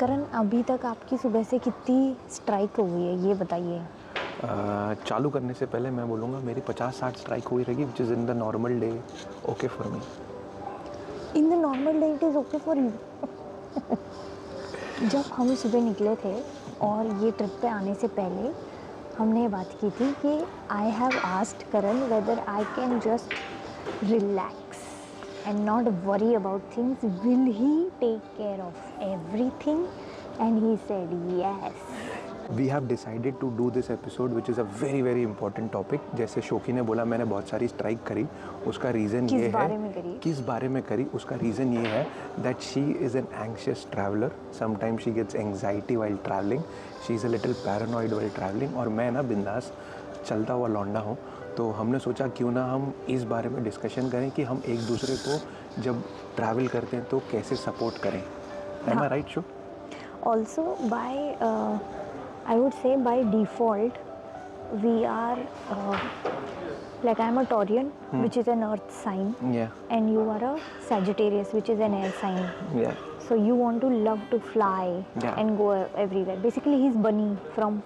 करण, अभी तक आपकी सुबह से कितनी स्ट्राइक हुई है ये बताइए। चालू करने से पहले मैं बोलूँगा मेरी 50-60 स्ट्राइक हुई रहेगी, which is in the normal day okay for me. In the normal day it is okay for you. जब हम सुबह निकले थे और ये ट्रिप पे आने से पहले हमने ये बात की थी कि I have asked Karan whether I can just relax and not worry about things, will he take care of everything, and he said yes. We have decided to do this episode which is a very very important topic. जैसे शोकी ने बोला मैंने बहुत सारी strike करी, उसका reason ये है किस बारे में करी, उसका रीज़न ये है that she is an anxious traveller. Sometimes she gets anxiety while travelling, she is a little paranoid while travelling. और मैं ना बिंदास चलता हुआ लौंडा हूँ, तो हमने सोचा क्यों ना हम इस बारे में डिस्कशन करें कि हम एक दूसरे को जब ट्रैवल करते हैं तो कैसे सपोर्ट करें। एम आई राइट शो? Also by I would say by default we are like I am a Taurian, which is an earth sign, and you are a Sagittarius, which is an air sign. So you want to love to fly and go everywhere. Basically he's bunny from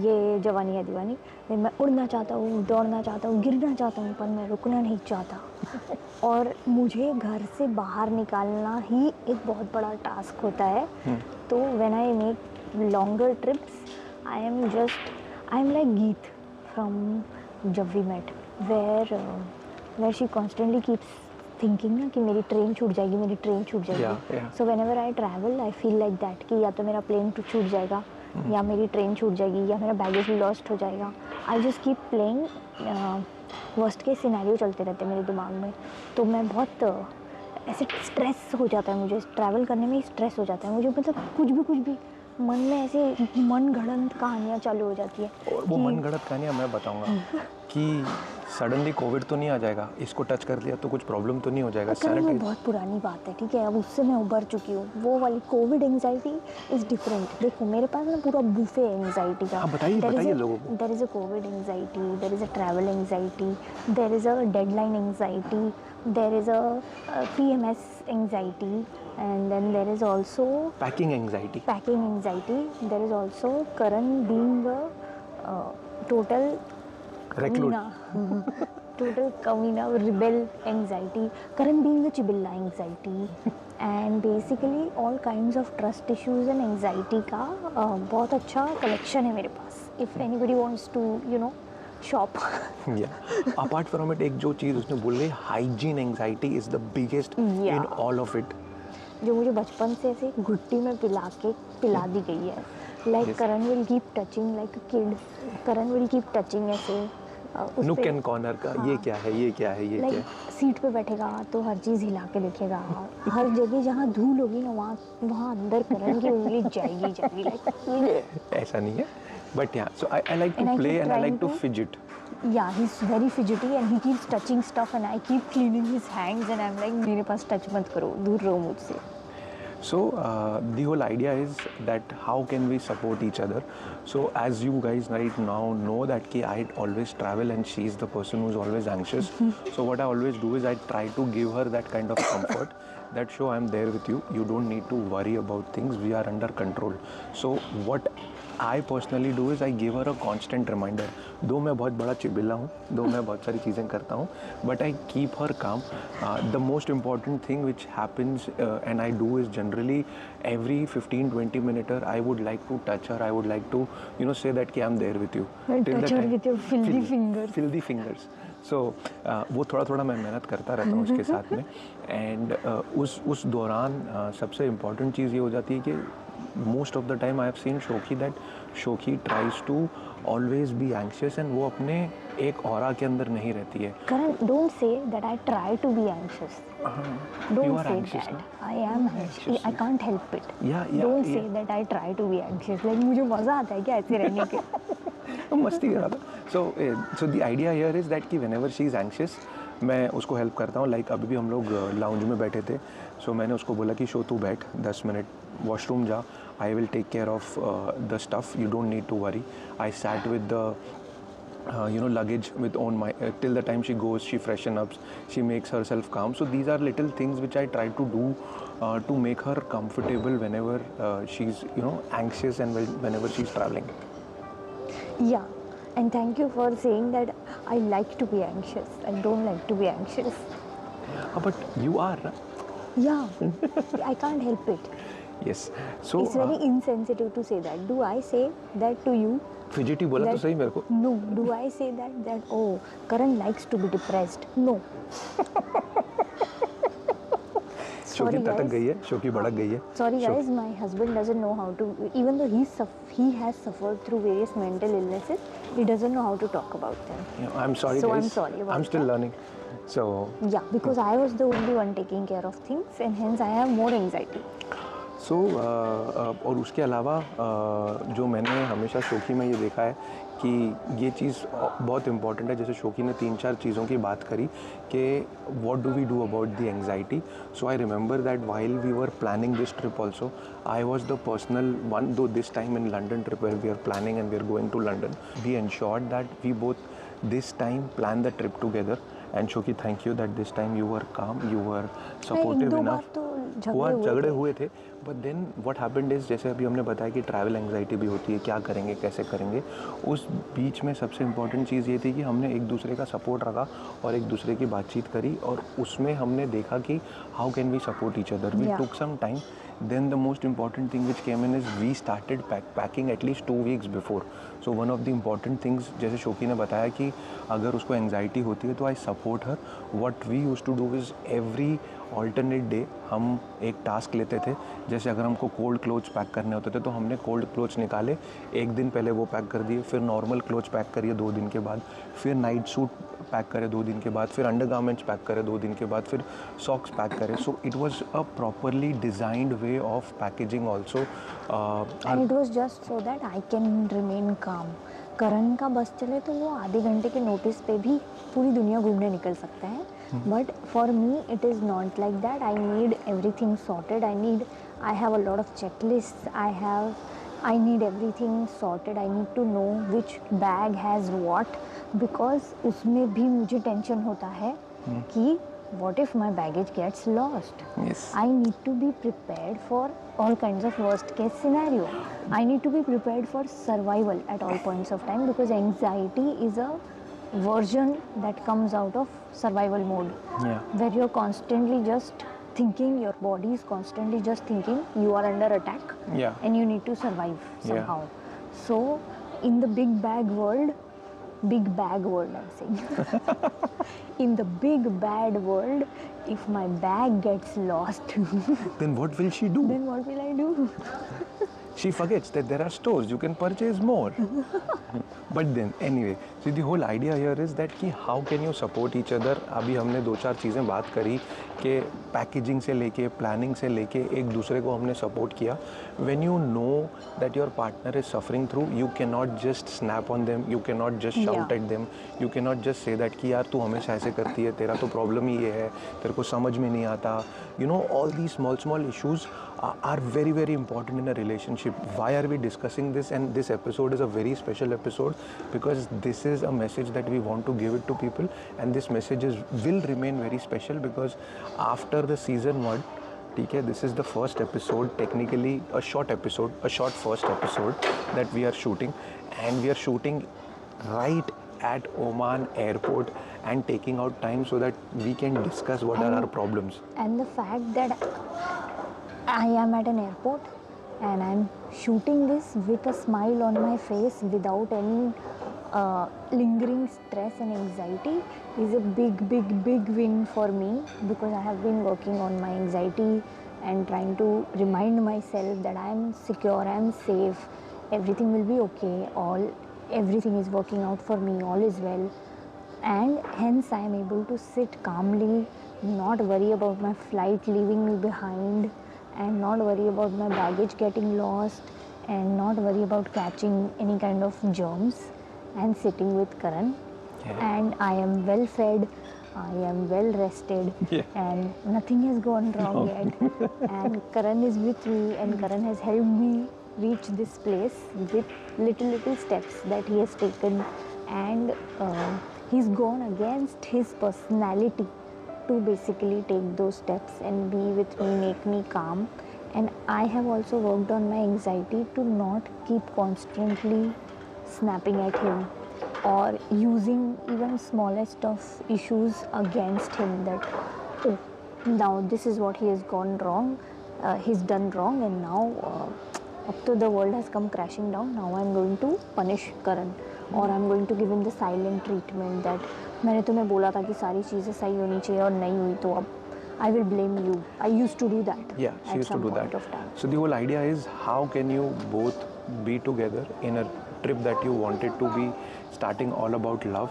ये जवानी है दीवानी। मैं उड़ना चाहता हूँ, दौड़ना चाहता हूँ, गिरना चाहता हूँ, पर मैं रुकना नहीं चाहता। और मुझे घर से बाहर निकालना ही एक बहुत बड़ा टास्क होता है। तो when I make longer trips, I am like Geet from Jab We Met, where she constantly keeps thinking ना कि मेरी ट्रेन छूट जाएगी। So whenever I travel, I feel like that कि या तो मेरा प्लेन छूट जाएगा, या मेरी ट्रेन छूट जाएगी, या मेरा बैगेज लॉस्ट हो जाएगा। I just keep playing worst के सिनेरियो चलते रहते हैं मेरे दिमाग में। तो मैं बहुत ऐसे स्ट्रेस हो जाता है, मुझे ट्रैवल करने में स्ट्रेस हो जाता है मुझे, मतलब कुछ भी मन में ऐसे मन गढ़ंत कहानियाँ चालू हो जाती है। और वो मन गढ़ंत कहानियाँ मैं बताऊंगा कि सडनली कोविड तो नहीं आ जाएगा, इसको टच कर लिया तो कुछ प्रॉब्लम तो नहीं हो जाएगा। वो बहुत पुरानी बात है, ठीक है, अब उससे मैं उबर चुकी हूँ। वो वाली कोविड एंग्जाइटी इज़ डिफरेंट। देखो मेरे पास ना पूरा बुफे एंग्जाइटी का। बताइए लोगों को। There is a COVID anxiety, there is a travel anxiety, there is a deadline anxiety, there is a PMS anxiety, and then there is also packing anxiety. There is also Karan being a total recluse, total kamina rebel anxiety, Karan being a chibilla anxiety, and basically all kinds of trust issues and anxiety का बहुत अच्छा collection है मेरे पास। If anybody wants to shop. Apart from it, एक जो चीज़ उसने बोल गई, hygiene anxiety is the biggest in all of it, जो मुझे बचपन से ऐसे घुट्टी में पिला दी गई है। Like Karan will keep touching like a kid, Karan will keep touching ऐसे नूक एंड कॉर्नर का। ये क्या है, ये क्या है, ये क्या है। सीट पे बैठेगा तो हर चीज़ हिला के देखेगा, हर जगह जहाँ धूल होगी ना वहाँ अंदर करण की उंगली जाएगी लाइक। ऐसा नहीं है, but yeah, so I like to play and I like to fidget. Yeah, he's very fidgety and he keeps touching stuff and I keep cleaning his hands and I'm like मेरे पास touch मत करो, दूर रहो मुझसे। So the whole idea is that how can we support each other. So as you guys right now know that I always travel and she is the person who is always anxious. So what I always do is I try to give her that kind of comfort that show I'm there with you, you don't need to worry about things, we are under control. So what I personally do is I give her a constant reminder. दो मैं बहुत बड़ा चिबिला हूँ, दो मैं बहुत सारी चीज़ें करता हूँ, but I keep her calm. The most important thing which happens and I do is generally every 15-20 minutes I would like to touch her. I would like to say that कि I'm there with you. Touch her with your filthy fingers. Filthy fingers. So वो थोड़ा मैं मेहनत करता रहता हूँ उसके साथ में। And उस दौरान सबसे इम्पोर्टेंट चीज़ ये हो जाती है कि most of the time I have seen Shoki tries to always be anxious and वो अपने एक ऑरा के अंदर नहीं रहती है। Karan, don't say that I try to be anxious. Don't say anxious, that. no? I am anxious. I can't help it. Don't say that I try to be anxious. Like मुझे मज़ा आता है क्या ऐसे रहने के? मस्ती कर रहा था। So the idea here is that कि whenever she is anxious मैं उसको हेल्प करता हूँ। लाइक अभी भी हम लोग लाउंज में बैठे थे, सो मैंने उसको बोला कि शो तू बैठ 10 मिनट वॉशरूम जा, I will take care of the stuff, you don't need to worry. I sat with the luggage with own my till the time she goes, she freshen up, she makes herself calm. So these are little things which I try to do to make her comfortable whenever she's anxious and whenever she's traveling. Yeah, and thank you for saying that I like to be anxious. I don't like to be anxious. But you are, right? Yeah, I can't help it. Yes. So It's very insensitive to say that. Do I say that to you? Fidgety बोला तो सही मेरे को. No. Do I say that oh, Karan likes to be depressed? No. शोकी तटक गई है, शोकी भड़क गई है. Sorry guys, my husband doesn't know how to, even though he has suffered through various mental illnesses, he doesn't know how to talk about them. Yeah, I'm sorry So guys. I'm sorry about I'm still that. learning. So Yeah, because I was the only one taking care of things and hence I have more anxiety. सो और उसके अलावा जो मैंने हमेशा शोकी में ये देखा है कि ये चीज़ बहुत इम्पॉर्टेंट है. जैसे शोकी ने 3-4 चीज़ों की बात करी कि what do we do about the anxiety. So I remember that while we were planning this trip also, I was the personal one, though this time in London trip where we are planning and we are going to London. We ensured that we both this time plan the trip together. And Shoki, thank you that this time you were calm, you were supportive enough. झगड़े हुए थे, but then what happened is, जैसे अभी हमने बताया कि travel anxiety भी होती है, क्या करेंगे कैसे करेंगे. उस बीच में सबसे इम्पॉर्टेंट चीज़ ये थी कि हमने एक दूसरे का सपोर्ट रखा और एक दूसरे की बातचीत करी और उसमें हमने देखा कि how can we support each other. We took some time. Then the most important thing which came in is we started packing at least 2 weeks before. So one of the important things, जैसे शोकी ने बताया कि अगर उसको anxiety होती है तो I support her. What we used to do is every alternate day हम एक टास्क लेते थे. जैसे अगर हमको कोल्ड क्लोथ्स पैक करने होते थे तो हमने कोल्ड क्लोथ्स निकाले, एक दिन पहले वो पैक कर दिए, फिर नॉर्मल क्लोथ्स पैक करिए 2 दिन के बाद, फिर नाइट सूट पैक करें 2 दिन के बाद, फिर अंडरगारमेंट्स पैक करें 2 दिन के बाद, फिर सॉक्स पैक करें. So it was a properly designed way of packaging also. And it was just so that I can remain calm. Karan का बस चले तो वो आधे घंटे के नोटिस पे भी पूरी दुनिया घूमने निकल सकता है. But for me it is not like that. I need everything sorted. I have a lot of checklist. I need everything sorted. I need to know which bag has what, because उसमें भी मुझे tension होता है कि what if my baggage gets lost? Yes. I need to be prepared for all kinds of worst case scenario. I need to be prepared for survival at all points of time, because anxiety is a version that comes out of survival mode. Yeah. Where you're constantly just thinking, your body is constantly just thinking you are under attack. Yeah. And you need to survive somehow. Yeah. So in the big bag world I'm saying in the big bad world, if my bag gets lost then what will she do? then what will I do? She forgets that there are stores, you can purchase more. But then anyway, so the whole idea here is that कि how can you support each other. अभी हमने 2-4 चीज़ें बात करी कि packaging से लेके planning से लेके एक दूसरे को हमने सपोर्ट किया. When you know that your partner is suffering through, you cannot just snap on them, you cannot just shout at them, you cannot just say that कि यार तू हमेशा ऐसे करती है, तेरा तो प्रॉब्लम ही ये है, तेरे को समझ में नहीं आता. You know, all these small issues are very, very important in a relationship. Why are we discussing this? And this episode is a very special episode because this is a message that we want to give it to people, and this message will remain very special because after the season 1, okay, this is the first episode, technically a short first episode that we are shooting, and we are shooting right at Oman airport and taking out time so that we can discuss what are our problems. And the fact that I am at an airport and I'm shooting this with a smile on my face without any lingering stress and anxiety is a big win for me, because I have been working on my anxiety and trying to remind myself that I am secure, I am safe, everything will be okay, everything is working out for me, all is well, and hence I am able to sit calmly, not worry about my flight leaving me behind, and not worry about my baggage getting lost, and not worry about catching any kind of germs, and sitting with Karan. And I am well fed, I am well rested, and nothing has gone wrong yet. And Karan is with me, and Karan has helped me reach this place with little steps that he has taken and he's gone against his personality to basically take those steps and be with me, make me calm. And I have also worked on my anxiety to not keep constantly snapping at him or using even smallest of issues against him, that oh, now this is what he has gone wrong, he's done wrong, and now up to the world has come crashing down, now I'm going to punish Karan or I'm going to give him the silent treatment that मैंने तुम्हें बोला था कि सारी चीज़ें सही होनी चाहिए और नहीं हुई तो अब I will blame you. I used to do that. Yeah, she used to do that. So the whole idea is how can you both be together in a trip that you wanted to be starting all about love.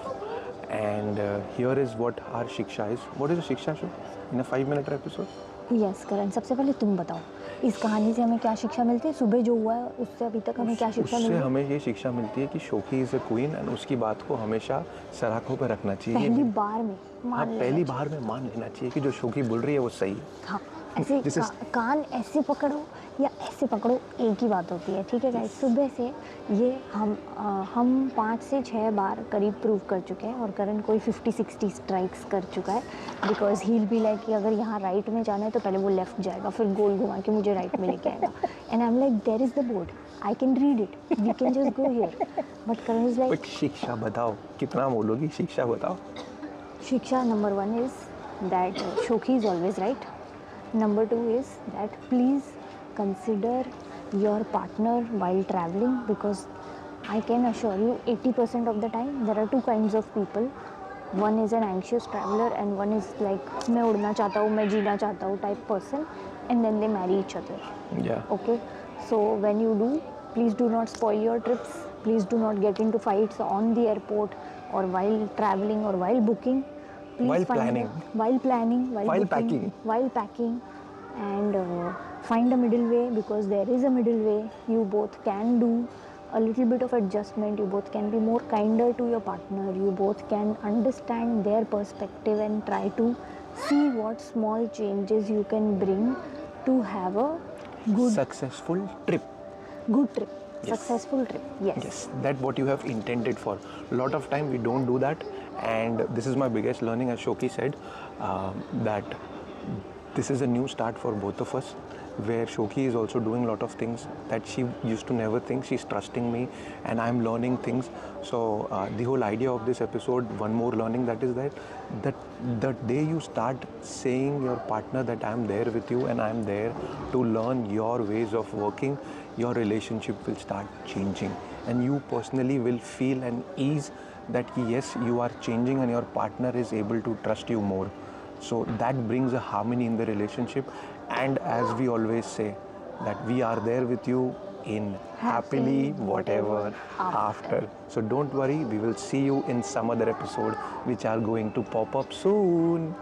And here is what our Shiksha is. What is a Shiksha show in a 5-minute episode? Yes Karan, सबसे पहले तुम बताओ इस कहानी से हमें क्या शिक्षा मिलती है, सुबह जो हुआ है उससे अभी तक हमें क्या शिक्षा मिलती है? उससे हमें ये शिक्षा मिलती है कि शोकी इज अ क्वीन एंड उसकी बात को हमेशा सराखों पर रखना चाहिए। पहली बार में पहली बार में मान लेना चाहिए कि जो शोकी बोल रही है वो सही है। हाँ, ऐसे कान ऐसे पकड़ो या ऐसे पकड़ो, एक ही बात होती है, ठीक है गाइस। सुबह से ये हम 5 से 6 बार करीब प्रूव कर चुके हैं और करण कोई 50-60 स्ट्राइक्स कर चुका है, because he will be like कि अगर यहाँ राइट में जाना है तो पहले वो लेफ्ट जाएगा, फिर गोल घुमा के मुझे राइट में लेके आएगा, and I am like there is the board, I can read it, we can just go here, but Karan is like Shiksha बताओ, कितना बोलोगी, शिक्षा बताओ। Shiksha number 1 is that Shokhi is always right. Number 2 is that please consider your partner while traveling, because I can assure you 80% of the time there are two kinds of people. One is an anxious traveler and one is like मैं उड़ना चाहता हूँ, मैं जीना चाहता हूँ type person, and then they marry each other. Yeah. Okay. So when you do, please do not spoil your trips. Please do not get into fights on the airport or while traveling or while booking. Please while packing, while booking, while packing, and find a middle way, because there is a middle way. You both can do a little bit of adjustment. You both can be more kinder to your partner. You both can understand their perspective and try to see what small changes you can bring to have a good successful trip. Good trip. Yes. Successful trip. Yes. That what you have intended for. A lot of time we don't do that, and this is my biggest learning, as Shoki said, that this is a new start for both of us, where Shoki is also doing a lot of things that she used to never think. She's trusting me and I'm learning things. So the whole idea of this episode, one more learning, that is that the day you start saying your partner that I'm there with you and I'm there to learn your ways of working, your relationship will start changing, and you personally will feel an ease that yes, you are changing and your partner is able to trust you more. So that brings a harmony in the relationship, and as we always say, that we are there with you in happily whatever after. So don't worry, we will see you in some other episode which are going to pop up soon.